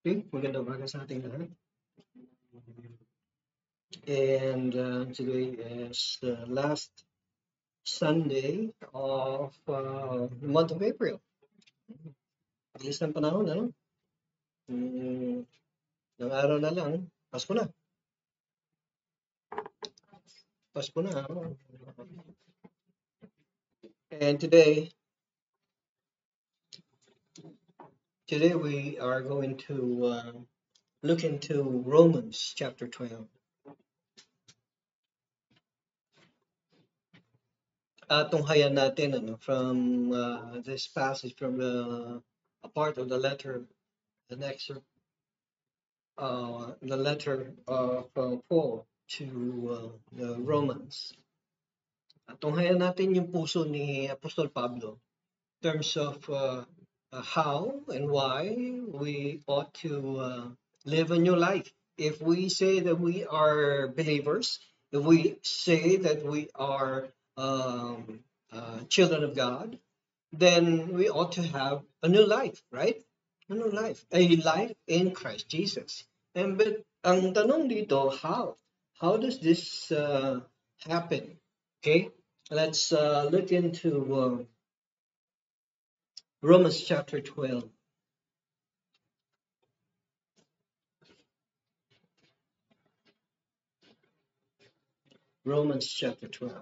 Okay, magandang umaga sa ating lahat. And today is the last Sunday of the month of April. Bilis ng panahon, ano? Ng araw na lang, Pasko na. Pasko na. Ano? And today we are going to look into Romans chapter 12. Tunghayan natin from this passage, from a part of the letter, an excerpt, the letter of Paul to the Romans. Tunghayan natin yung puso ni Apostol Pablo in terms of how and why we ought to live a new life. If we say that we are believers, if we say that we are children of God, then we ought to have a new life, right? A new life, a life in Christ Jesus. But ang tanong dito, how? How does this happen? Okay, let's look into Romans chapter 12. Romans chapter 12.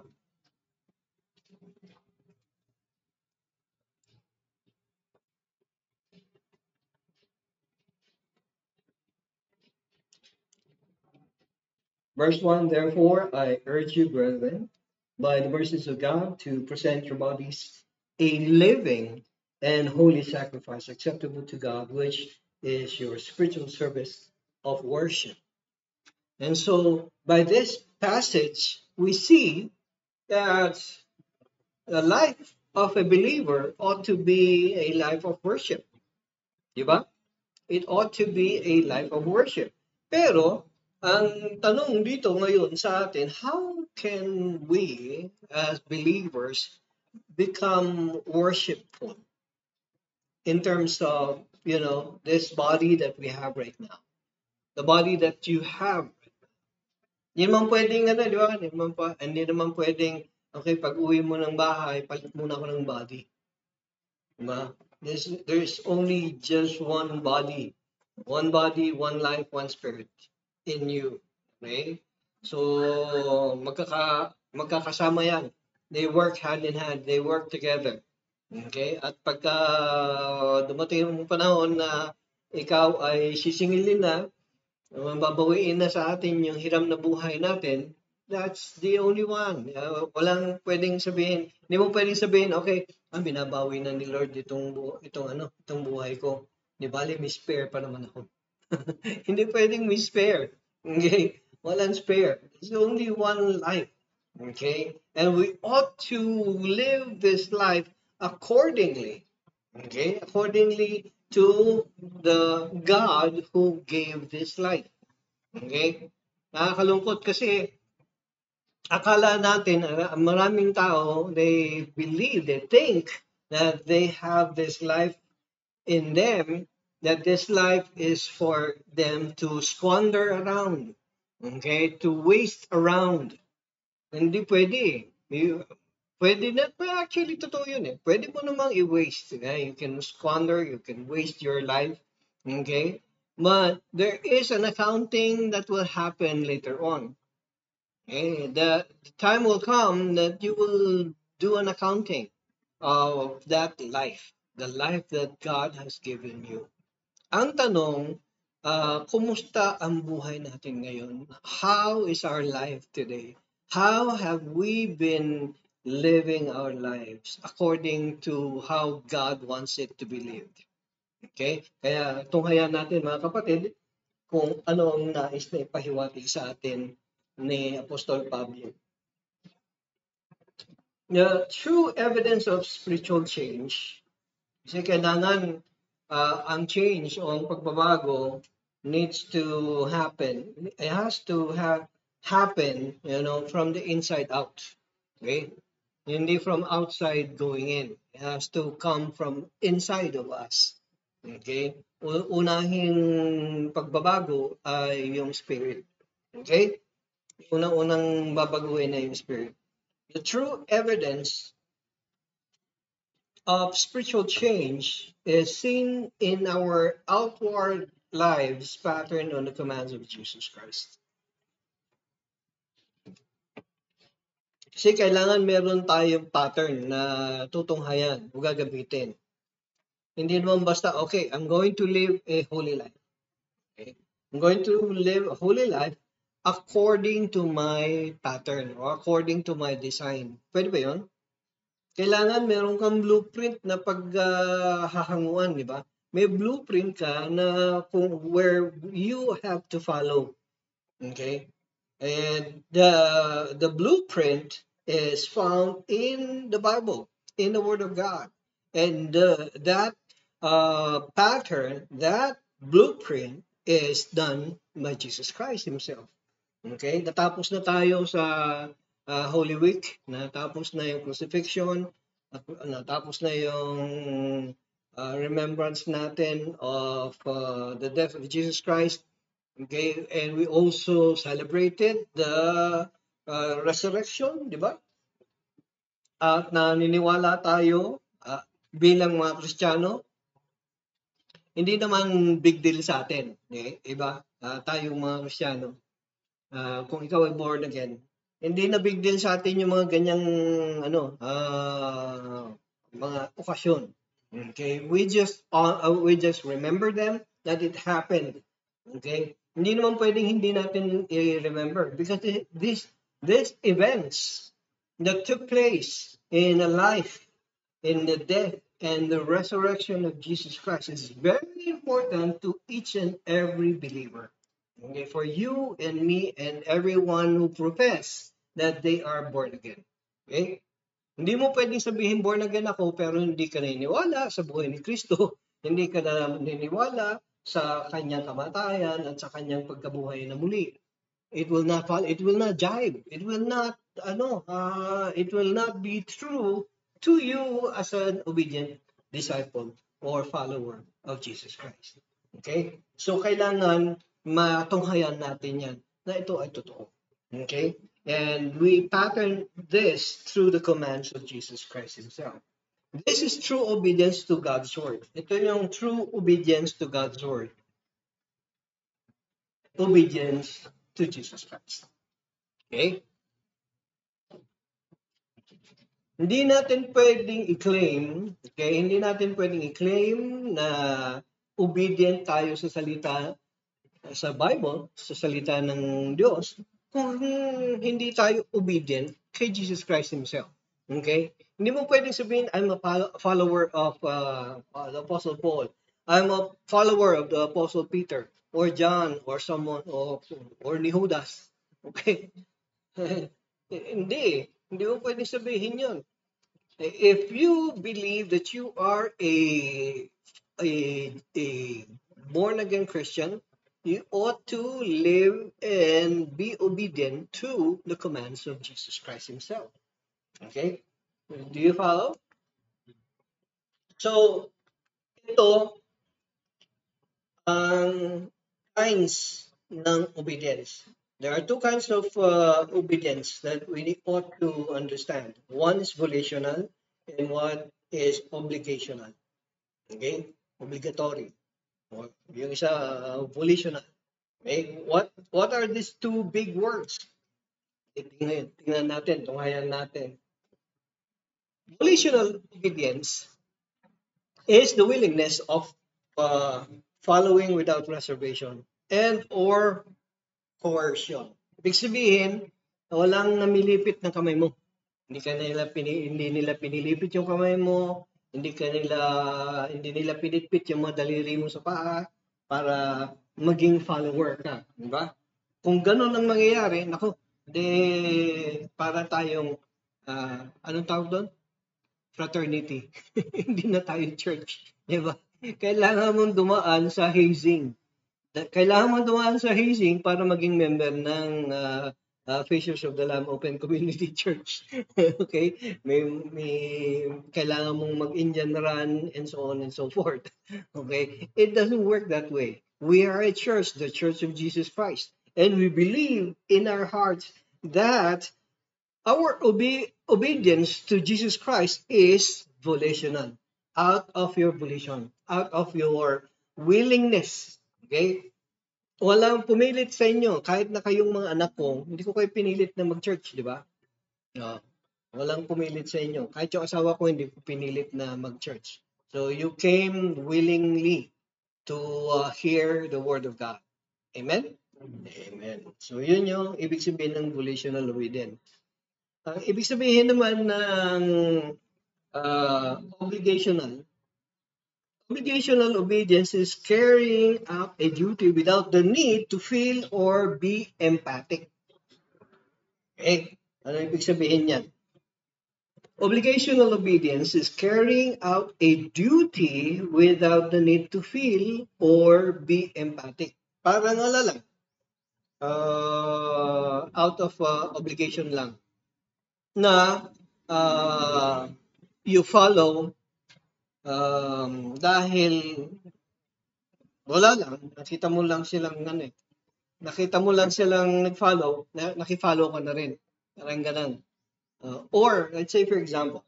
Verse 1, therefore, I urge you, brethren, by the mercies of God, to present your bodies a living and holy sacrifice acceptable to God, which is your spiritual service of worship. And so, by this passage, we see that the life of a believer ought to be a life of worship. Diba? It ought to be a life of worship. Pero, ang tanong dito ngayon sa atin, how can we as believers become worshipful in terms of, this body that we have right now? The body that you have. Hindi naman pwedeng, di ba? Hindi naman pwedeng, okay, pag uwi mo ng bahay, palit muna ako ng body. Diba? There's only just one body, one life, one spirit in you. Okay? So, magkakasama yan. They work hand in hand. They work together. Okay? At pagka dumating yung panahon na ikaw ay sisingilin na, babawiin na sa atin yung hiram na buhay natin, that's the only one. Walang pwedeng sabihin, hindi mo pwedeng sabihin, okay, binabawi na ni Lord itong buhay ko. Di bali, may spare pa naman ako. Hindi pwedeng may spare. Okay? Walang spare. There's only one life. Okay? And we ought to live this life accordingly. Okay? Accordingly to the God who gave this life. Okay? Nakakalungkot kasi akala natin, maraming tao, they believe, they think that they have this life in them, that this life is for them to squander around. Okay? To waste around. Hindi pwede. Pwede na, actually totoo yun eh. Pwede mo namang i-waste. You can squander, you can waste your life. Okay? But there is an accounting that will happen later on. Okay? The time will come that you will do an accounting of that life, the life that God has given you. Ang tanong, kumusta ang buhay natin ngayon? How is our life today? How have we been living our lives according to how God wants it to be lived. Okay? Kaya tunghayan natin mga kapatid kung ano ang nais na ipahiwatig sa atin ni Apostol Pablo. The true evidence of spiritual change, kasi kailangan ang change o ang pagbabago needs to happen. It has to happen, from the inside out. Okay? Hindi from outside going in. It has to come from inside of us. Okay? Unahing pagbabago ay yung spirit. Okay? Unang-unang babaguhin na yung spirit. The true evidence of spiritual change is seen in our outward lives patterned on the commands of Jesus Christ. Kasi kailangan meron tayong pattern na tutunghayan o gagamitin. Hindi naman basta, okay, I'm going to live a holy life. Okay? I'm going to live a holy life according to my pattern or according to my design. Pwede ba yun? Kailangan meron kang blueprint na paghahanguan, di ba? May blueprint ka na where you have to follow. Okay? And the blueprint is found in the Bible, in the Word of God. And that pattern, that blueprint is done by Jesus Christ Himself. Okay? Natapos na tayo sa Holy Week, natapos na yung crucifixion, natapos na yung remembrance natin of the death of Jesus Christ. Okay, and we also celebrated the resurrection, di ba? At naniniwala tayo bilang mga Kristiyano, hindi naman big deal sa atin, iba? Tayong mga Kristiyano, kung ikaw ay born again, hindi na big deal sa atin yung mga ganyang mga okasyon. Okay, we just remember them that it happened. Okay, hindi naman pwedeng hindi natin i-remember because these events that took place in the life, in the death, and the resurrection of Jesus Christ is very important to each and every believer. Okay, for you and me and everyone who profess that they are born again. Okay? Hindi mo pwedeng sabihin born again ako pero hindi ka naniniwala sa buhay ni Kristo, hindi ka naniniwala sa kanyang kamatayan at sa kanyang pagkabuhay na muli. It will not jive. It will not be true to you as an obedient disciple or follower of Jesus Christ. Okay? So kailangan matunghayan natin yan na ito ay totoo. Okay? And we pattern this through the commands of Jesus Christ Himself. This is true obedience to God's Word. Ito yung true obedience to God's Word. Obedience to Jesus Christ. Okay? Hindi natin pwedeng i-claim na obedient tayo sa salita sa Bible, sa salita ng Diyos, kung hindi tayo obedient kay Jesus Christ Himself. Okay? Hindi mo pwedeng sabihin, I'm a follower of the Apostle Paul. I'm a follower of the Apostle Peter or John or someone or ni Judas. Okay? Hindi mo pwedeng sabihin yun. If you believe that you are a born-again Christian, you ought to live and be obedient to the commands of Jesus Christ Himself. Okay? Do you follow? So, ito ang kinds ng obedience. There are two kinds of obedience that we ought to understand. One is volitional and one is obligational. Okay? Obligatory. Yung isa, volitional. Okay? What are these two big words? Tingnan natin, tunghayan natin. Volitional obedience is the willingness of following without reservation and or coercion. Ibig sabihin, walang namilipit ng kamay mo. Hindi nila pinilipit yung kamay mo, hindi nila pinitpit yung mga daliri mo sa paa para maging follower ka, di ba? Kung ganun ang mangyayari, nako, de para tayong anong tawag doon? Fraternity. Hindi na tayo church, di ba? Kailangan mong dumaan sa hazing. Kailangan mo dumaan sa hazing para maging member ng Fishers of the Lamb Open Community Church. Okay? May kailangan mong mag-Indian run and so on and so forth. Okay? It doesn't work that way. We are a church, the Church of Jesus Christ. And we believe in our hearts that our obedience to Jesus Christ is volitional, out of your volition, out of your willingness. Okay? Walang pumilit sa inyo. Kahit na kayong mga anak ko, hindi ko kayo pinilit na mag-church, di ba? No. Walang pumilit sa inyo. Kahit yung asawa ko, hindi ko pinilit na mag-church. So you came willingly to hear the word of God. Amen? Amen. So yun yung ibig sabihin ng volitional obedience. Ang ibig sabihin naman ng obligational obedience is carrying out a duty without the need to feel or be empathic. Okay? Ano ibig sabihin yan? Obligational obedience is carrying out a duty without the need to feel or be empathic. Parang lang, out of obligation lang. Na you follow dahil wala lang, nakita mo lang silang nag-follow, nakifollow ka na rin. Parang ganun. Or, let's say for example,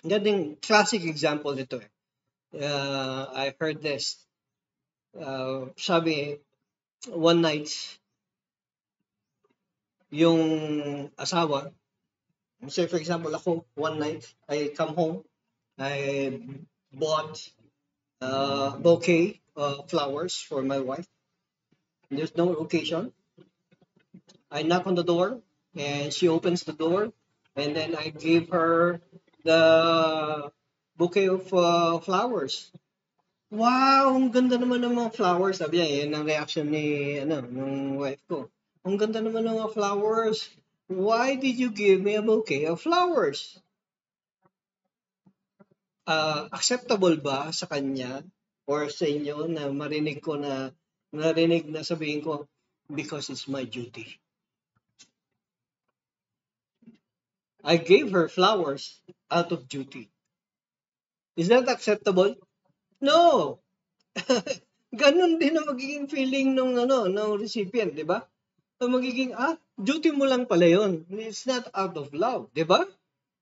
gating classic example nito eh. I heard this. Sabi, one night, yung asawa, say for example, ako, one night, I come home, I bought a bouquet of flowers for my wife. There's no occasion. I knock on the door, and she opens the door, and then I give her the bouquet of flowers. Wow, ang ganda naman ng mga flowers. Sabi niya, yan ang reaction ng wife ko. Ang ganda naman ng mga flowers. Why did you give me a bouquet of flowers? Acceptable ba sa kanya or sa inyo na narinig na sabihin ko, because it's my duty. I gave her flowers out of duty. Is that acceptable? No. Ganon din ang magiging feeling ng recipient, di ba? Magiging, duty mo lang pala yun. It's not out of love, di ba?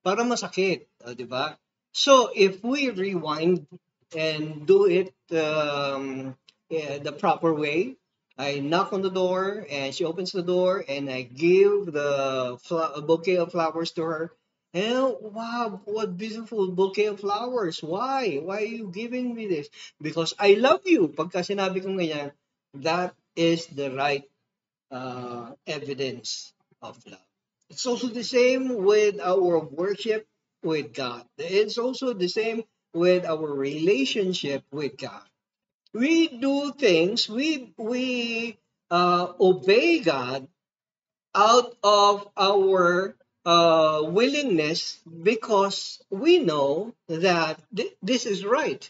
Para masakit, di ba? So, if we rewind and do it the proper way, I knock on the door and she opens the door and I give the bouquet of flowers to her. And wow, what beautiful bouquet of flowers. Why? Why are you giving me this? Because I love you. Pagka sinabi ko ganyan, that is the right evidence of love. It's also the same with our worship with God. It's also the same with our relationship with God. We do things, we obey God out of our willingness because we know that this is right,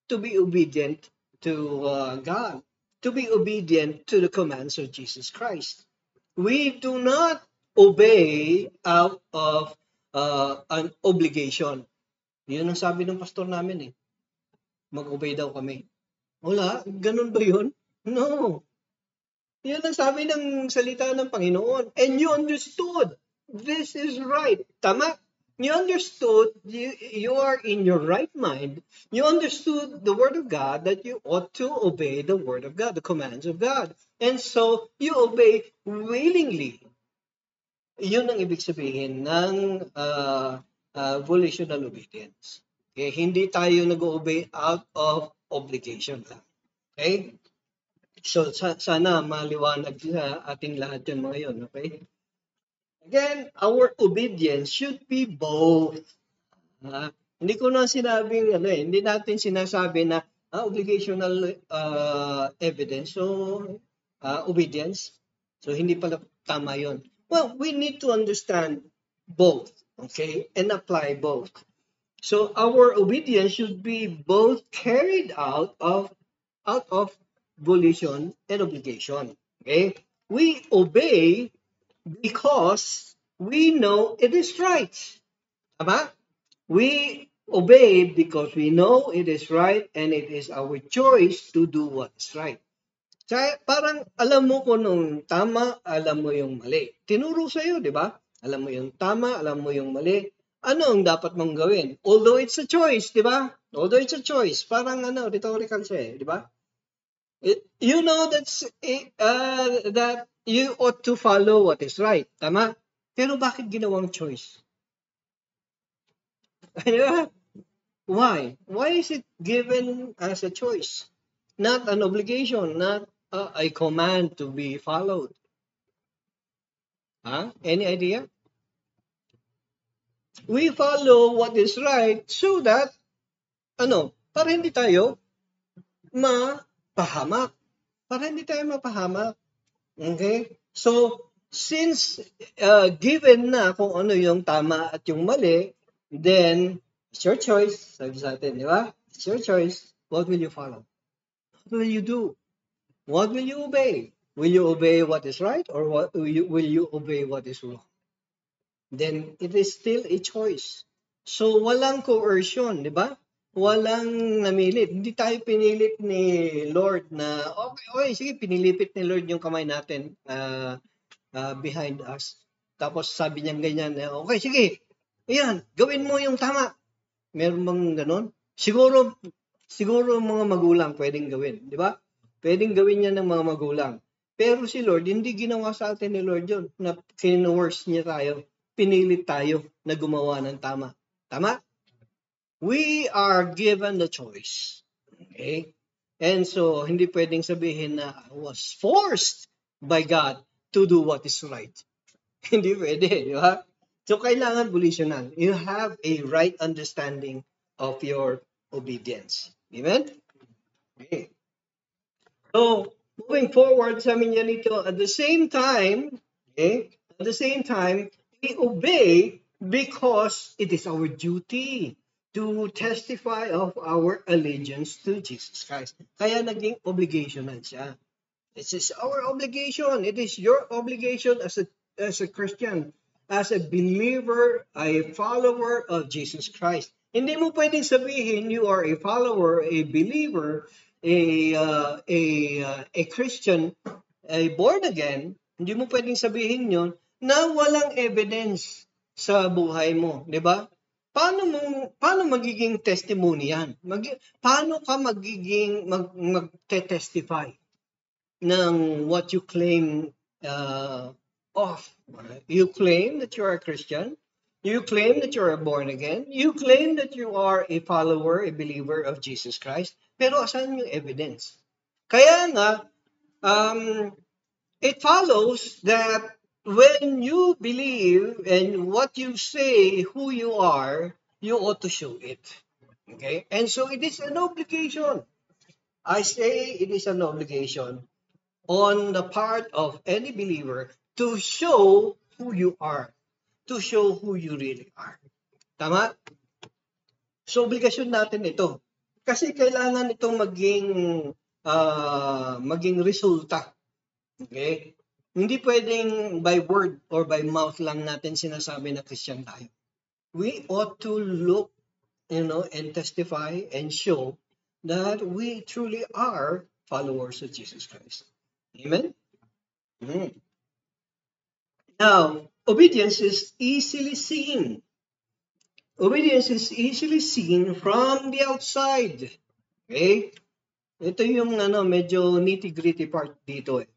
to be obedient to God, to be obedient to the commands of Jesus Christ. We do not obey out of an obligation. Yun ang sabi ng pastor namin eh. Mag-obey daw kami. Wala, ganun ba yun? No. Yan ang sabi ng salita ng Panginoon. And you understood. This is right. Tama. You understood, you are in your right mind. You understood the word of God that you ought to obey the word of God, the commands of God. And so, you obey willingly. Yun ang ibig sabihin ng volitional obedience. Okay? Hindi tayo nag-obey out of obligation lang. Okay? So, sana maliwanag sa ating lahat yun mga yun. Okay? Again, our obedience should be both. Hindi ko na sinabing, hindi natin sinasabi na obligational evidence. So, obedience. So, hindi pala tama yun. Well, we need to understand both, okay, and apply both. So, our obedience should be both carried out of volition and obligation. Okay, we obey because we know it is right. Tama? We obey because we know it is right and it is our choice to do what's right. Kaya parang alam mo kung nung tama, alam mo yung mali. Tinuro sa'yo, di ba? Alam mo yung tama, alam mo yung mali. Ano ang dapat mong gawin? Although it's a choice, di ba? Although it's a choice, parang rhetorical siya di ba? You know that you ought to follow what is right. Tama? Pero bakit ginawang choice? Why? Why is it given as a choice? Not an obligation, not a command to be followed. Any idea? We follow what is right so that, para hindi tayo mapahamak. Para hindi tayo mapahamak. Okay? So, since given na kung ano yung tama at yung mali, then it's your choice. Sabi sa atin, di ba? It's your choice. What will you follow? What will you do? What will you obey? Will you obey what is right or will you obey what is wrong? Then it is still a choice. So walang coercion, di ba? Walang namilit. Hindi tayo pinilit ni Lord na, okay, sige, pinilipit ni Lord yung kamay natin behind us. Tapos sabi niya ganyan, okay, sige, ayan, gawin mo yung tama. Meron bang ganun? Siguro mga magulang pwedeng gawin, di ba? Pwedeng gawin niya ng mga magulang. Pero si Lord, hindi ginawa sa atin ni Lord yun, na kinowers niya tayo, pinilit tayo na gumawa ng tama. Tama? We are given the choice. Okay? And so, hindi pwedeng sabihin na I was forced by God to do what is right. Hindi pwede, di ba? So, kailangan volitional. You have a right understanding of your obedience. Amen? Okay. So, moving forward, sabi niya nito, at the same time, we obey because it is our duty to testify of our allegiance to Jesus Christ. Kaya naging obligation na siya. It is our obligation. It is your obligation as a Christian, as a believer, a follower of Jesus Christ. Hindi mo pwedeng sabihin you are a follower, a believer, a Christian, a born again. Hindi mo pwedeng sabihin yon na walang evidence sa buhay mo, 'di ba? Paano magiging testimony yan? Paano ka magte-testify ng what you claim of? You claim that you are a Christian. You claim that you are born again. You claim that you are a follower, a believer of Jesus Christ. Pero asan yung evidence? Kaya nga, it follows that when you believe and what you say, who you are, you ought to show it. Okay? And so it is an obligation. I say it is an obligation on the part of any believer to show who you are, to show who you really are. Tama? So, obligasyon natin ito. Kasi kailangan itong maging resulta. Okay? Hindi pwedeng by word or by mouth lang natin sinasabi na Christian tayo. We ought to look, and testify and show that we truly are followers of Jesus Christ. Amen? Now, obedience is easily seen. Obedience is easily seen from the outside. Okay? Ito yung medyo nitty-gritty part dito eh.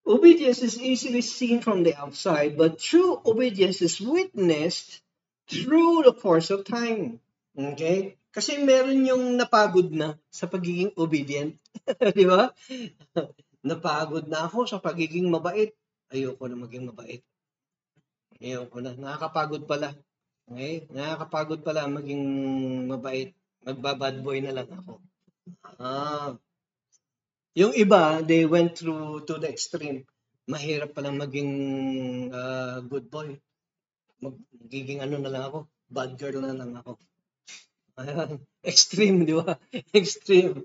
Obedience is easily seen from the outside, but true obedience is witnessed through the course of time. Okay? Kasi meron yung napagod na sa pagiging obedient. Di ba? Napagod na ako sa pagiging mabait. Ayoko na maging mabait. Yung una, nakakapagod pala. Okay? Nakakapagod pala maging mabait. Magbabad boy na lang ako. Ah, yung iba, they went through to the extreme. Mahirap palang maging good boy. Magiging ano na lang ako, bad girl na lang ako. Ayan. Extreme, di ba? Extreme.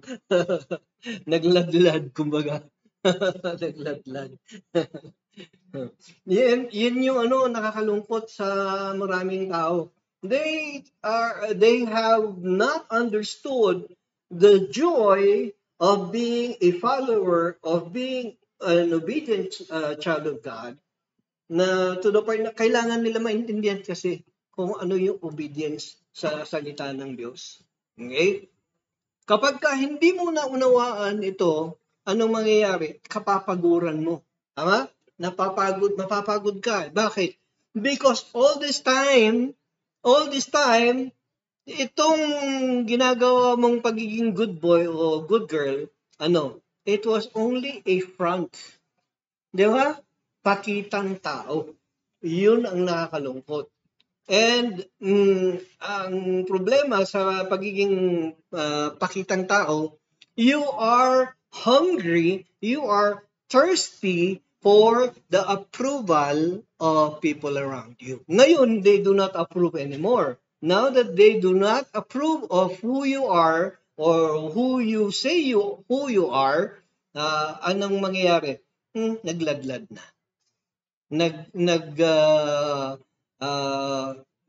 Nagladlad, kumbaga. Nagladlad. Yan yung ano, nakakalungkot sa maraming tao. They have not understood the joy of being a follower, of being an obedient child of God, na to the point na kailangan nila maintindihan kasi kung ano yung obedience sa salita ng Diyos. Okay? Kapag ka hindi mo naunawaan ito, anong mangyayari? Kapapaguran mo. Tama? Mapapagod ka. Bakit? Because all this time, itong ginagawa mong pagiging good boy o good girl, it was only a front. Di ba? Pakitang tao. Yun ang nakakalungkot. And ang problema sa pagiging pakitang tao, you are hungry, you are thirsty for the approval of people around you. Ngayon, they do not approve anymore. Now that they do not approve of who you are or who you say who you are, anong mangyayari? Nagladlad na.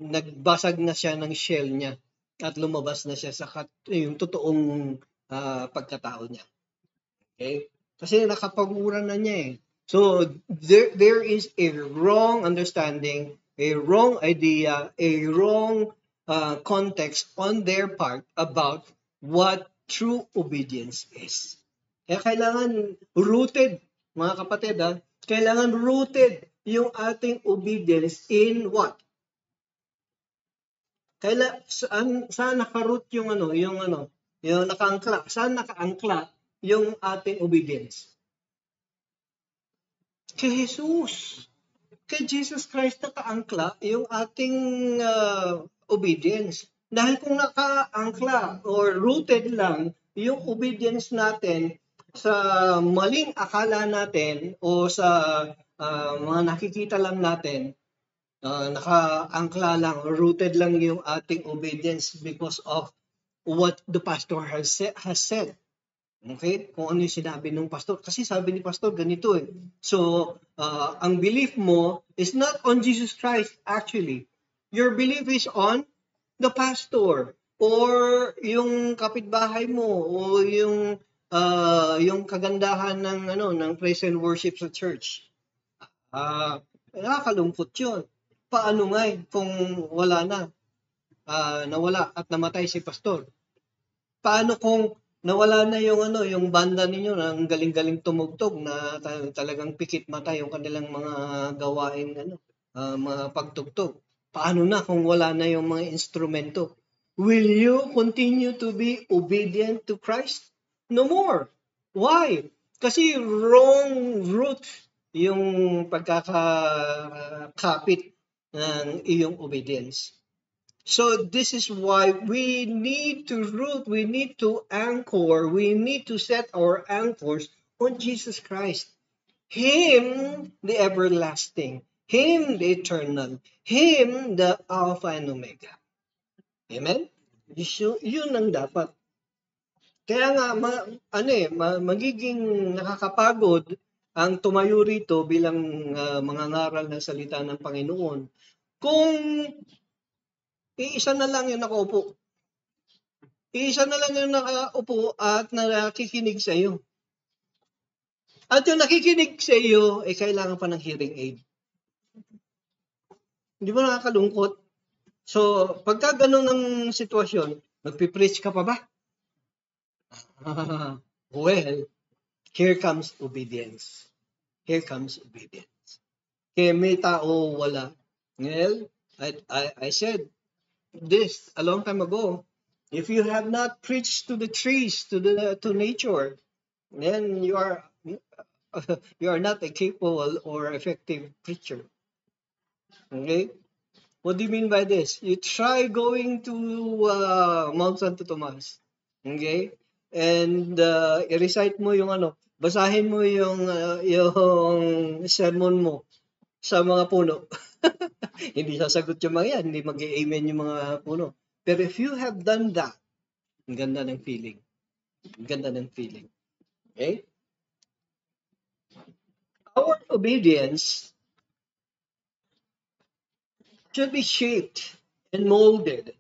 Nagbasag na siya ng shell niya at lumabas na siya sa yung totoong pagkatao niya. Okay? Kasi nakapaguran na niya eh. So there is a wrong understanding, a wrong idea, a wrong context on their part about what true obedience is. Kaya kailangan rooted, mga kapatid, kailangan rooted yung ating obedience in what? Saan naka-root yung nakaangkla? Saan nakaangkla yung ating obedience? Kay Jesus. Kay Jesus Christ nakaangkla yung ating obedience. Dahil kung nakaangkla or rooted lang yung obedience natin sa maling akala natin o sa mga nakikita lang natin, nakaangkla lang, rooted lang yung ating obedience because of what the pastor has said. Okay? Kung ano yung sinabi ng pastor. Kasi sabi ni pastor, ganito eh. So, ang belief mo is not on Jesus Christ actually. Your belief is on the pastor or yung kapitbahay mo o yung kagandahan ng praise and worship sa church. Nakakalungkot yun. Paano nga kung wala na, nawala at namatay si pastor? Paano kung nawala na yung banda ninyo na ang galing-galing tumugtog na talagang pikit mata yung kanilang mga gawain, mga pagtugtog? Paano na kung wala na yung mga instrumento? Will you continue to be obedient to Christ? No more. Why? Kasi wrong root yung pagkakakapit ng iyong obedience. So this is why we need to root, we need to anchor, we need to set our anchors on Jesus Christ. Him, the everlasting. Him, the eternal. Him, the Alpha and Omega. Amen? Yun ang dapat. Kaya nga, magiging nakakapagod ang tumayo rito bilang mangangaral ng salita ng Panginoon kung iisa na lang yung nakaupo. Iisa na lang yung nakaupo at nakikinig sa iyo. At yung nakikinig sa iyo, kailangan pa ng hearing aid. Di ba nakakalungkot? So, pagka ganun ang sitwasyon, magpipreach ka pa ba? Well, here comes obedience. Here comes obedience. Kaya may tao wala. Well, I said this a long time ago. If you have not preached to the trees, to nature, then you are not a capable or effective preacher. Okay? What do you mean by this? You try going to Mount Santo Tomas. Okay? And i-recite mo yung basahin mo yung sermon mo sa mga puno. Hindi sasagot yung mga yan, hindi mag-amen yung mga puno. Pero if you have done that, ang ganda ng feeling. Ang ganda ng feeling. Okay? Our obedience should be shaped and molded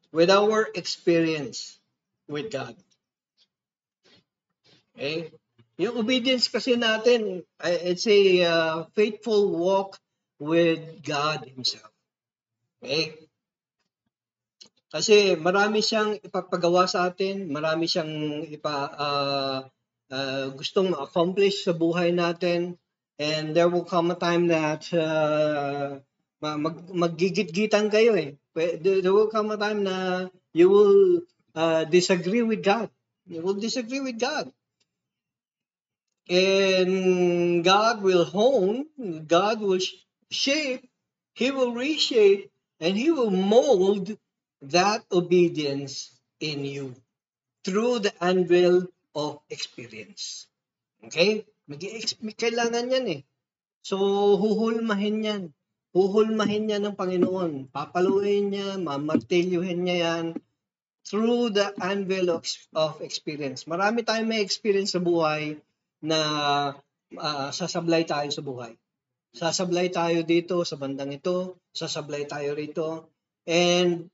with our experience with God. Okay? Yung obedience kasi natin, it's a faithful walk with God Himself. Okay? Kasi marami siyang ipapagawa sa atin, marami siyang gustong ma-accomplish sa buhay natin, and there will come a time that maggigit-gitan kayo eh. There will come a time na you will disagree with God. You will disagree with God. And God will hone, God will shape, He will reshape, and He will mold that obedience in you through the anvil of experience. Okay? Kailangan yan eh. So, huhulmahin yan. Huhulmahin yan ng Panginoon. Papaluin niya, mamartilyuhin niya yan through the anvil of experience. Marami tayong may experience sa buhay na sasablay tayo sa buhay. Sasablay tayo dito sa bandang ito, sasablay tayo rito. And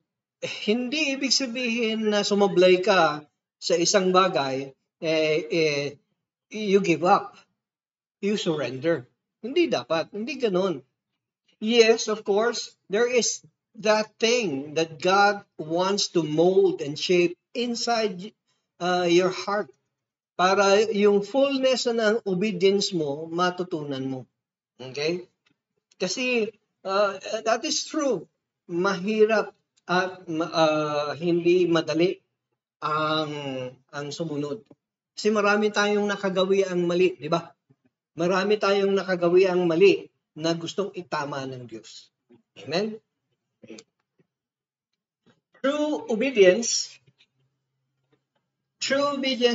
hindi ibig sabihin na sumablay ka sa isang bagay, you give up. You surrender. Hindi dapat. Hindi ganun. Yes, of course, there is that thing that God wants to mold and shape inside your heart para yung fullness ng obedience mo, matutunan mo. Okay? Kasi that is true. Mahirap at hindi madali ang sumunod. Kasi marami tayong nakagawi ang mali, di ba? Marami tayong nakagawi ang mali na gustong itama ng Diyos. Amen? True obedience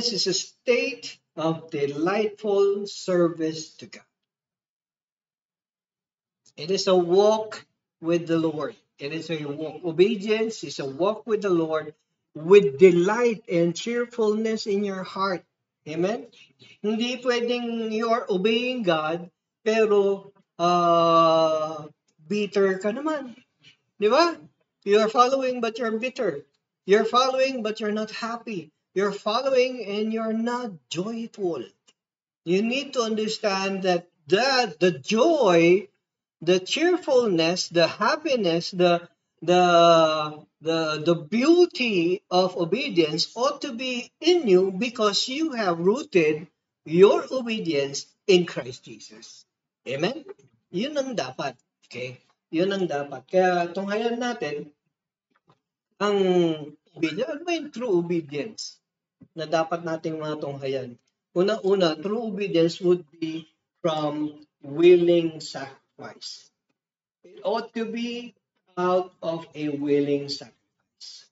is a state of delightful service to God. It is a walk with the Lord. It is a walk. Obedience is a walk with the Lord with delight and cheerfulness in your heart. Amen? Hindi pwedeng you are obeying God, pero bitter ka naman. Di ba? You are following but you're bitter. You're following but you're not happy. You're following and you're not joyful. You need to understand that the joy, the cheerfulness, the happiness, the beauty of obedience ought to be in you because you have rooted your obedience in Christ Jesus. Amen? Yun ang dapat. Okay? Yun ang dapat. Kaya tunghayan natin ang obedience. Ano ba yung true obedience na dapat nating matunghayan? Una-una, true obedience would be from willing sacrifice. It ought to be out of a willing sacrifice.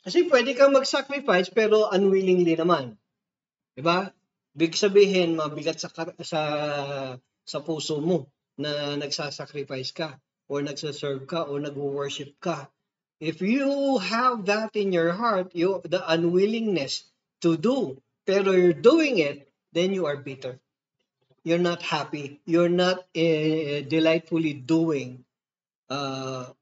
Kasi pwede kang mag-sacrifice pero unwillingly naman. Diba? Big sabihin, mabigat sa puso mo na nagsasacrifice ka or nagsaserve ka or nag-worship ka. If you have that in your heart, the unwillingness to do, pero you're doing it, then you are bitter. You're not happy. You're not delightfully doing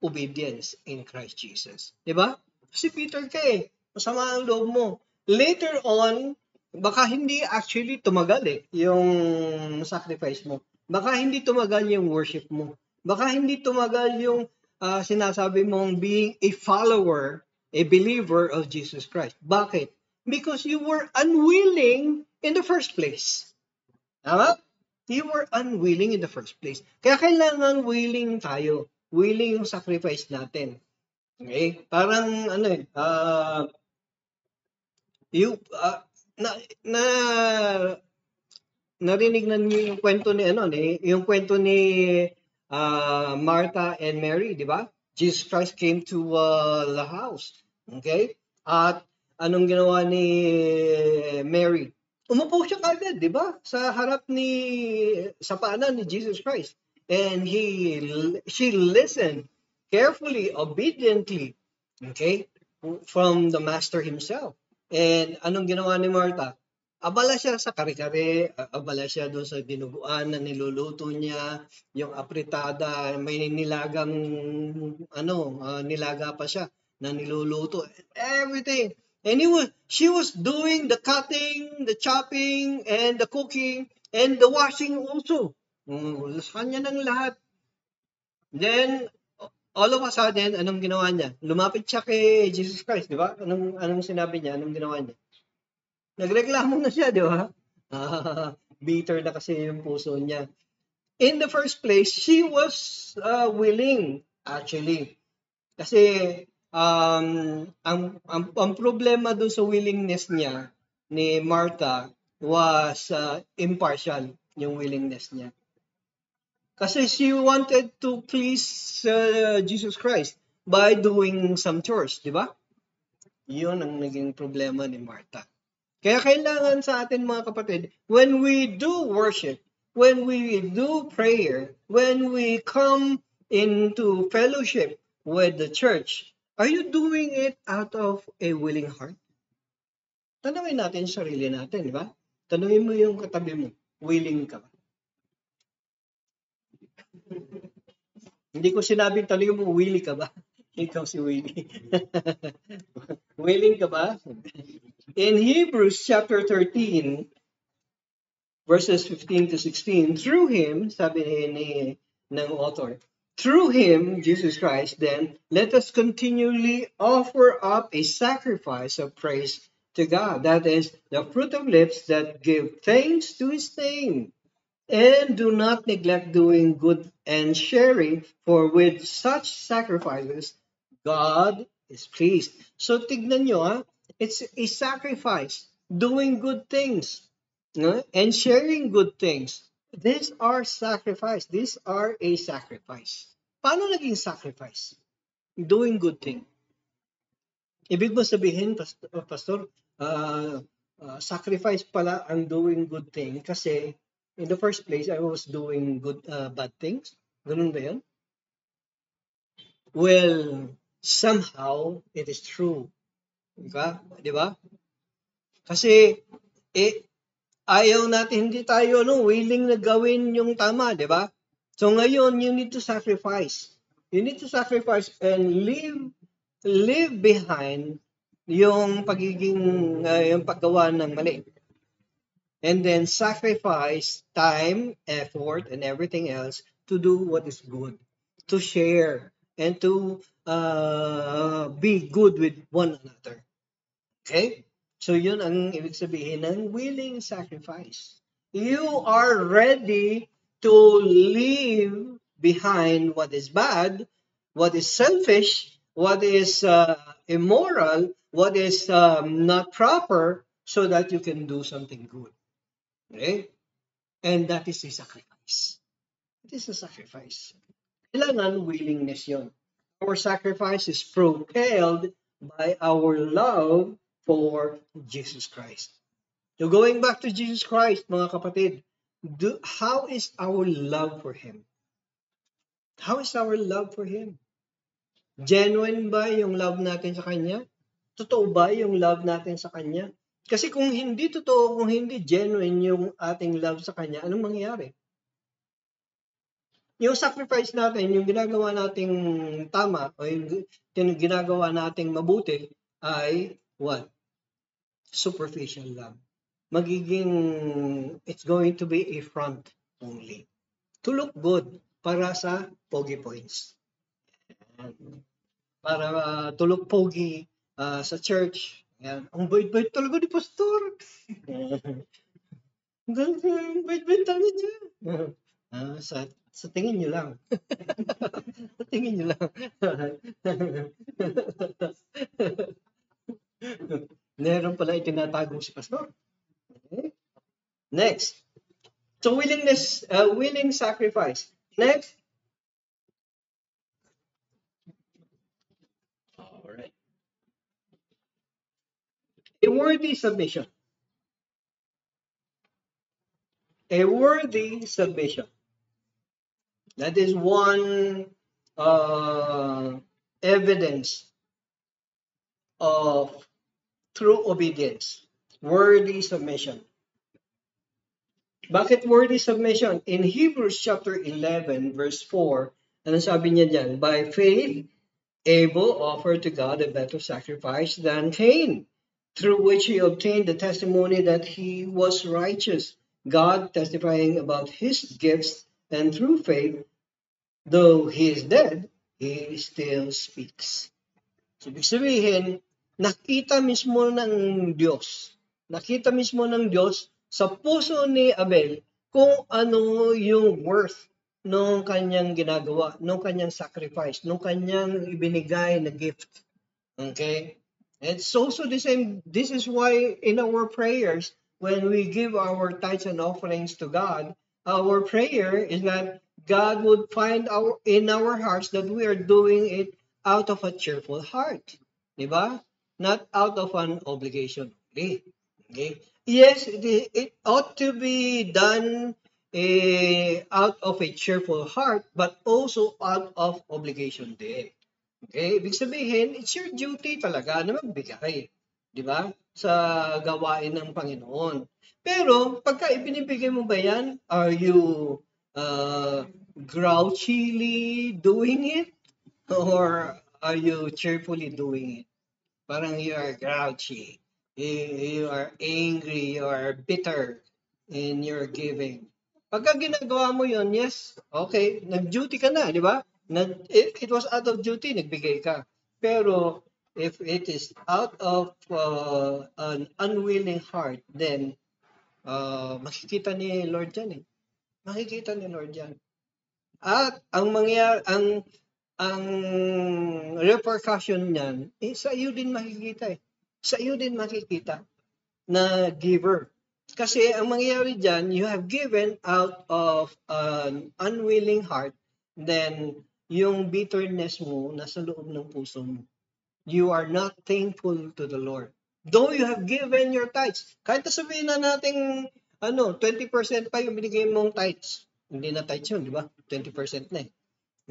obedience in Christ Jesus. Diba? Kasi bitter ka eh. Masama ang loob mo. Later on, baka hindi actually tumagal yung sacrifice mo. Baka hindi tumagal yung worship mo. Baka hindi tumagal yung sinasabi mong being a follower, a believer of Jesus Christ. Bakit? Because you were unwilling in the first place. Tama? You were unwilling in the first place. Kaya kailangan willing tayo. Willing yung sacrifice natin. Okay? Parang na, na narinig na niyo yung kwento ni Martha and Mary, di ba? Jesus Christ came to the house. Okay? At anong ginawa ni Mary? Umupo siya kagad, di ba? Sa paanan ni Jesus Christ. And she listened carefully, obediently, okay, from the Master himself. And anong ginawa ni Martha? Abala siya sa kare-kare, abala siya doon sa dinuguan na niluluto niya, yung apritada, may nilaga pa siya na niluluto, everything. And she was doing the cutting, the chopping, and the cooking, and the washing also. Sa kanya ng lahat. Then, all of a sudden, anong ginawa niya? Lumapit siya kay Jesus Christ, di ba? Anong sinabi niya? Anong ginawa niya? Nagreklamo na siya, di ba? Bitter na kasi yung puso niya. In the first place, she was willing, actually. Kasi ang problema doon sa willingness niya ni Martha was impartial, yung willingness niya. Kasi she wanted to please Jesus Christ by doing some chores, di ba? Yun ang naging problema ni Martha. Kaya kailangan sa atin mga kapatid, when we do worship, when we do prayer, when we come into fellowship with the church, are you doing it out of a willing heart? Tanungin natin sarili natin, di ba? Tanungin mo yung katabi mo, willing ka ba? Hindi ko sinabing tanungin mo, willing ka ba? Ikaw si Willie. Willing ka ba? In Hebrews chapter 13, verses 15 to 16, through him, sabi ng author, through him, Jesus Christ, then, let us continually offer up a sacrifice of praise to God. That is, the fruit of lips that give thanks to his name. And do not neglect doing good and sharing, for with such sacrifices, God is pleased. So tignan nyo, it's a sacrifice, doing good things, and sharing good things. These are sacrifice. These are a sacrifice. Paano naging sacrifice? Doing good thing. Ibig mo sabihin, Pastor, sacrifice pala ang doing good thing kasi in the first place, I was doing bad things. Ganun ba yun? Well, somehow, it is true. Di ba? Kasi, ayaw natin, hindi tayo willing na gawin yung tama, di ba? So ngayon, you need to sacrifice. You need to sacrifice and leave behind yung yung paggawa ng mali. And then sacrifice time, effort, and everything else to do what is good, to share, and to be good with one another. Okay? So yun ang ibig sabihin ng willing sacrifice. You are ready to leave behind what is bad, what is selfish, what is immoral, what is not proper, so that you can do something good. Okay? And that is a sacrifice. It is a sacrifice. Kailangan willingness yon. Our sacrifice is propelled by our love for Jesus Christ. So going back to Jesus Christ, mga kapatid, how is our love for Him? How is our love for Him? Genuine ba yung love natin sa Kanya? Totoo ba yung love natin sa Kanya? Kasi kung hindi totoo, kung hindi genuine yung ating love sa Kanya, anong mangyayari? Yung sacrifice natin, yung ginagawa nating tama, o yung ginagawa nating mabuti, ay what? Superficial love. It's going to be a front only. To look good, para sa pogi points. Para to look pogi sa church. Yan. Ang bait-bait talaga ni Pastor. Ang bait-bait talaga niya. Sa tingin nyo lang. Sa tingin nyo lang. Meron pala itinatago si Pastor. Next. So willingness, willing sacrifice. Next. All right. A worthy submission. A worthy submission. That is one evidence of true obedience. Worthy submission. Bakit worthy submission? In Hebrews chapter 11 verse 4, ano sabi niya dyan? By faith, Abel offered to God a better sacrifice than Cain, through which he obtained the testimony that he was righteous, God testifying about his gifts, and through faith, though he is dead, he still speaks. So, ibig sabihin, nakita mismo ng Diyos. Nakita mismo ng Diyos sa puso ni Abel kung ano yung worth nung kanyang ginagawa, nung kanyang sacrifice, nung kanyang ibinigay na gift. Okay? It's also the same. This is why in our prayers, when we give our tithes and offerings to God, our prayer is that God would find in our hearts that we are doing it out of a cheerful heart. Diba? Not out of an obligation. Okay? Yes, it ought to be done out of a cheerful heart, but also out of obligation din. Okay, ibig sabihin, it's your duty talaga na magbigay, di ba? Sa gawain ng Panginoon. Pero, pagka ibinibigay mo ba yan, are you grouchily doing it? Or are you cheerfully doing it? Parang you are grouchy, you are angry, you are bitter in your giving. Pagka ginagawa mo yon, yes, okay, nag-duty ka na, di ba? If it was out of duty, nagbigay ka. Pero if it is out of an unwilling heart, then makikita ni Lord yan eh. Makikita ni Lord yan. At ang mangyayari, ang repercussion niyan, sa iyo din makikita eh. Sa iyo din makikita na giver. Kasi ang mangyayari dyan, you have given out of an unwilling heart, then yung bitterness mo nasa loob ng puso mo. You are not thankful to the Lord. Though you have given your tithes, kahit sabihin na natin 20% pa yung binigay mong tithes. Hindi na tithes yun, di ba? 20% na eh.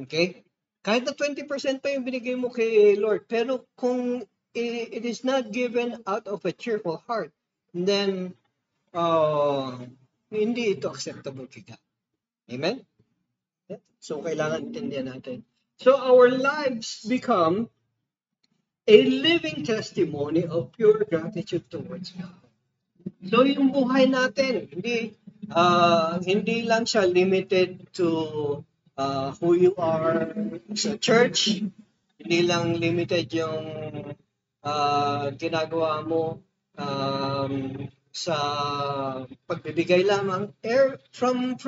Okay? Kahit na 20% pa yung binigay mo kay Lord, pero kung it is not given out of a cheerful heart, then hindi ito acceptable kay God. Amen? So, kailangan intindihan natin. So, our lives become a living testimony of pure gratitude towards God. So, yung buhay natin, hindi lang siya limited to who you are sa church, hindi lang limited yung ginagawa mo sa pagbibigay lamang. From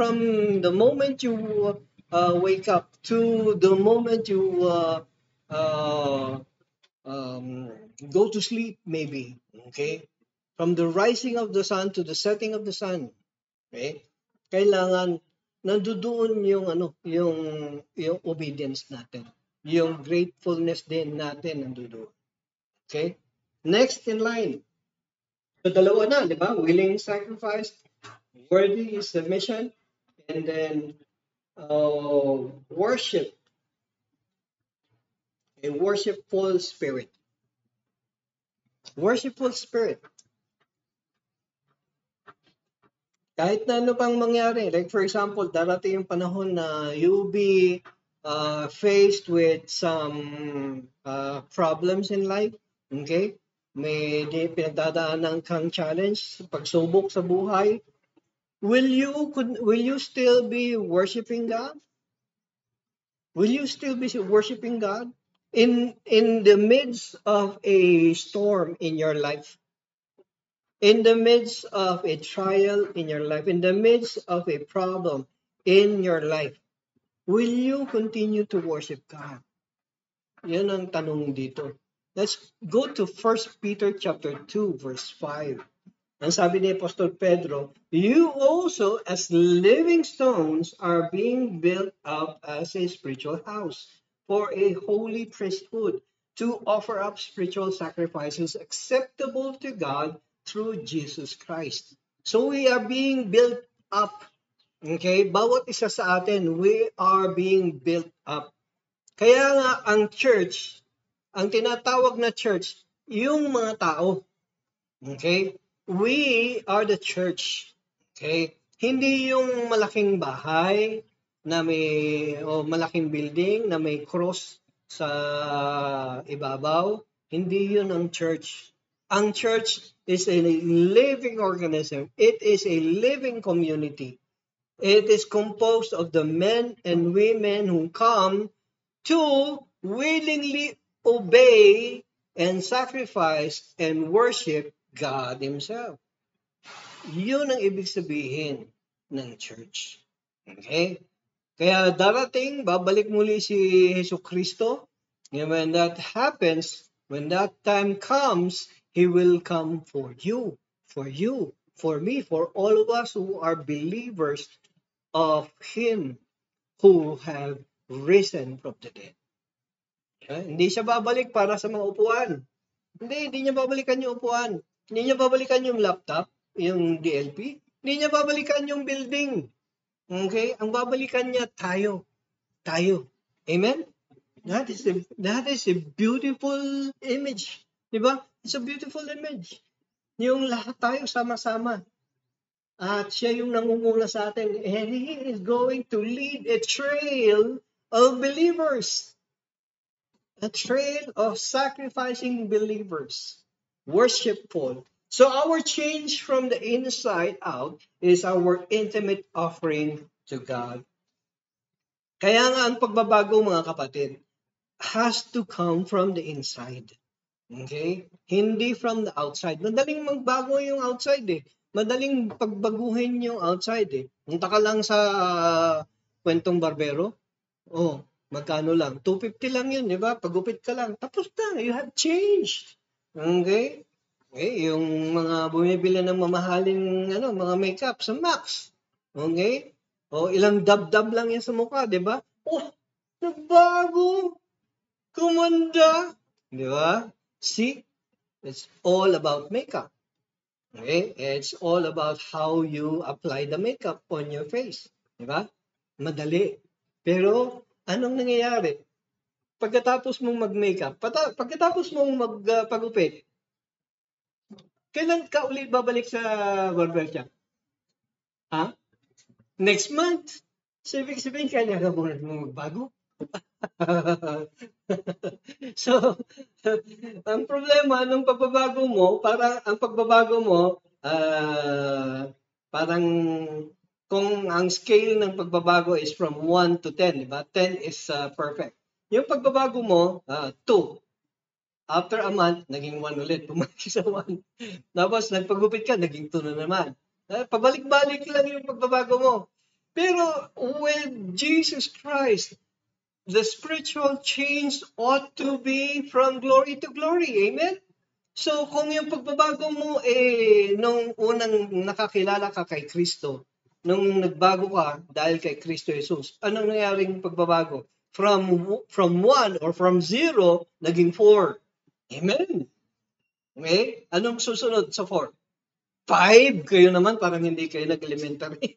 the moment you wake up to the moment you go to sleep, maybe, okay? From the rising of the sun to the setting of the sun, okay? Kailangan nandoon yung obedience natin. Yung gratefulness din natin nandoon. Okay? Next in line. So dalawa na, di ba? Willing sacrifice, worthy submission, and then worship. A worshipful spirit. Worshipful spirit. Kahit na ano pang mangyari, like for example, darating yung panahon na you'll be faced with some problems in life, okay? May pinagdadaanan kang challenge, pagsubok sa buhay. Will you still be worshiping God? Will you still be worshiping God in the midst of a storm in your life? In the midst of a trial in your life, in the midst of a problem in your life, will you continue to worship God? Yan ang tanong dito. Let's go to 1 Peter chapter 2, verse 5. Ang sabi ni Apostol Pedro, you also as living stones are being built up as a spiritual house for a holy priesthood to offer up spiritual sacrifices acceptable to God through Jesus Christ. So we are being built up. Okay? Bawat isa sa atin, we are being built up. Kaya nga ang church, ang tinatawag na church, yung mga tao. Okay? We are the church. Okay? Hindi yung malaking bahay na may malaking building na may cross sa ibabaw. Hindi yun ang church. Ang church is a living organism. It is a living community. It is composed of the men and women who come to willingly obey and sacrifice and worship God Himself. Yun ang ibig sabihin ng church. Okay? Kaya darating, babalik muli si Jesu Kristo. And when that happens, when that time comes, He will come for you, for me, for all of us who are believers of Him who have risen from the dead. Hindi siya babalik para sa mga upuan. Hindi niya babalikan yung upuan. Hindi niya babalikan yung laptop, yung DLP. Hindi niya babalikan yung building. Okay? Ang babalikan niya tayo. Amen? That is a beautiful image. Diba? It's a beautiful image. Yung lahat tayo sama-sama. At siya yung nangunguna sa atin. And He is going to lead a trail of believers. A trail of sacrificing believers. Worshipful. So our change from the inside out is our intimate offering to God. Kaya nga ang pagbabago, mga kapatid, has to come from the inside. Okay? Hindi from the outside. Madaling magbago yung outside eh. Madaling pagbaguhin yung outside eh. Punta ka lang sa kwentong barbero. Oh, magkano lang? 250 lang yun, di ba? Pagupit ka lang. Tapos na, you have changed. Okay? Okay, yung mga bumibili ng mamahaling mga makeup sa Max. Okay? O ilang dab-dab lang yan sa mukha, di ba? Oh, nagbago. Kumanda. Di ba? See? It's all about makeup. Okay? It's all about how you apply the makeup on your face. Di ba? Madali. Pero, anong nangyayari? Pagkatapos mong mag-makeup, pagkatapos mong magpagupit, kailan ka ulit babalik sa barber shop? Ha? Next month. So, ibig sabihin, kaya ka muna magbago. So, ang problema ng pagbabago mo, parang kung ang scale ng pagbabago is from 1 to 10, di ba? 10 is perfect. Yung pagbabago mo, 2. After a month, naging 1 ulit. Bumalik sa 1. Tapos, nagpagupit ka, naging 2 na naman. Pabalik-balik lang yung pagbabago mo. Pero, with Jesus Christ, the spiritual change ought to be from glory to glory. Amen? So, kung yung pagbabago mo, nung unang nakakilala ka kay Kristo, nung nagbago ka dahil kay Kristo Jesus, anong nangyaring pagbabago? From 1 or from 0, naging 4. Amen? Okay? Anong susunod sa 4? 5. Kayo naman, parang hindi kayo nag-elementary.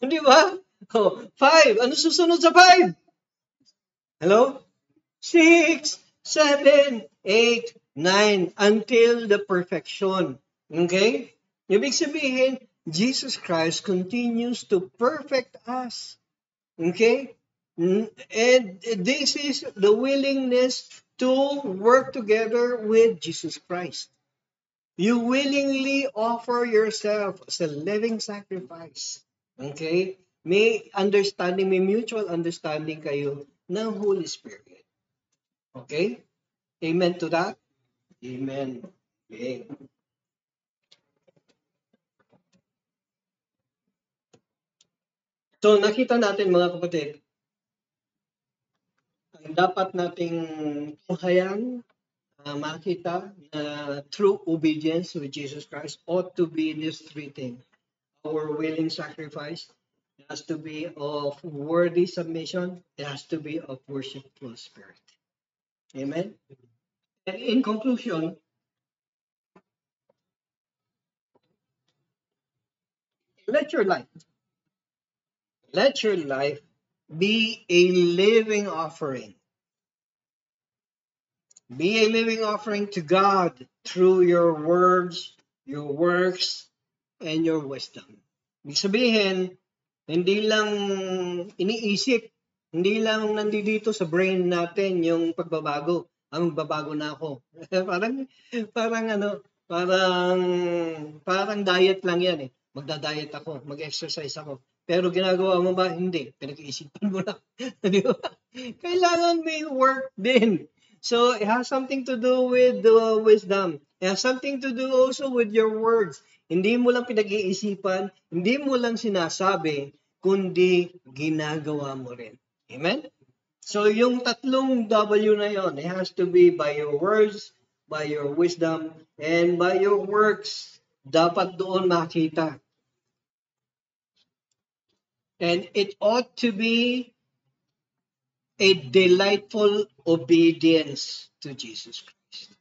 Di ba? 5. Ano susunod sa 5? Hello? 6, 7, 8, 9, until the perfection. Okay? Ibig sabihin, Jesus Christ continues to perfect us. Okay? And this is the willingness to work together with Jesus Christ. You willingly offer yourself as a living sacrifice. Okay? May mutual understanding kayo ng Holy Spirit. Okay? Amen to that? Amen. Okay. So, nakita natin mga kapatid, ang dapat nating tunghayan makita na true obedience with Jesus Christ ought to be these three things. Our willing sacrifice, it has to be of worthy submission, it has to be of worshipful spirit. Amen. And in conclusion, let your life, let your life be a living offering. Be a living offering to God through your words, your works, and your wisdom. Ibig sabihin, hindi lang iniisip, hindi lang nandito sa brain natin yung pagbabago. Magbabago na ako. parang parang ano, parang diet lang yan eh. Magda-diet ako, mag-exercise ako. Pero ginagawa mo ba? Hindi. Pinag-iisipan mo lang. Di ba? Kailangan may work din. So it has something to do with the wisdom. It has something to do also with your words. Hindi mo lang pinag-iisipan, hindi mo lang sinasabi, kundi ginagawa mo rin. Amen? So yung tatlong W na yon, it has to be by your words, by your wisdom, and by your works. Dapat doon makita. And it ought to be a delightful obedience to Jesus Christ.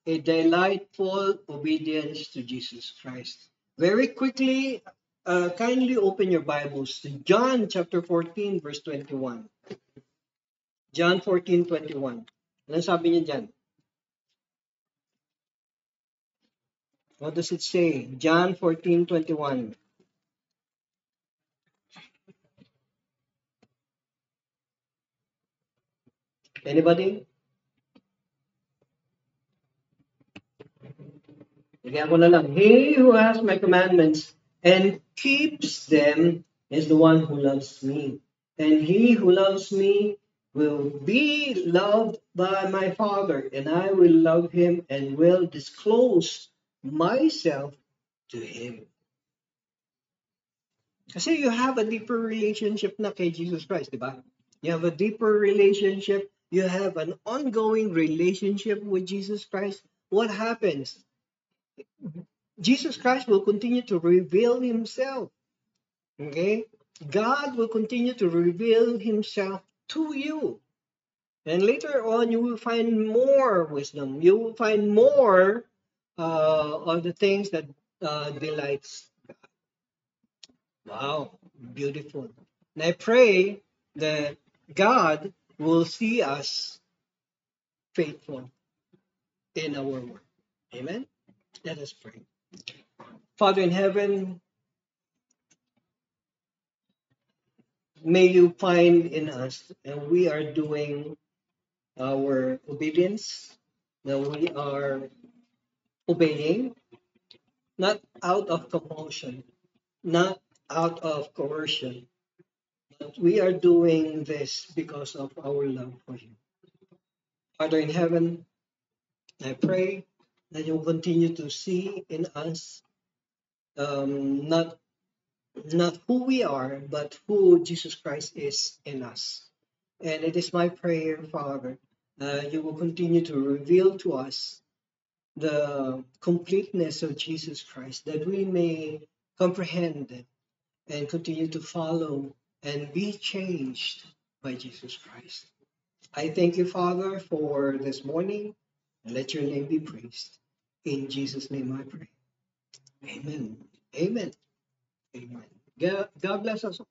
A delightful obedience to Jesus Christ. Very quickly, kindly open your Bibles to John chapter 14, verse 21. John 14:21. Ano sabi niya dyan? What does it say? John 14:21. Anybody? Bigyan ko na lang. He who has my commandments and keeps them is the one who loves me. And he who loves me will be loved by my Father, and I will love him and will disclose myself to him. Kasi you have a deeper relationship na kay Jesus Christ, di ba? You have a deeper relationship. You have an ongoing relationship with Jesus Christ. What happens? Jesus Christ will continue to reveal himself. Okay? God will continue to reveal himself to you. And later on, you will find more wisdom. You will find more of the things that delights God. Wow, beautiful. And I pray that God will see us faithful in our work. Amen? Let us pray. Father in heaven, may you find in us and we are doing our obedience, that we are obeying, not out of compulsion, not out of coercion, but we are doing this because of our love for you. Father in heaven, I pray that you will continue to see in us not who we are, but who Jesus Christ is in us. And it is my prayer, Father, you will continue to reveal to us the completeness of Jesus Christ, that we may comprehend it and continue to follow and be changed by Jesus Christ. I thank you, Father, for this morning, and let your name be praised. In Jesus' name I pray. Amen. Amen. Amen. God bless us all.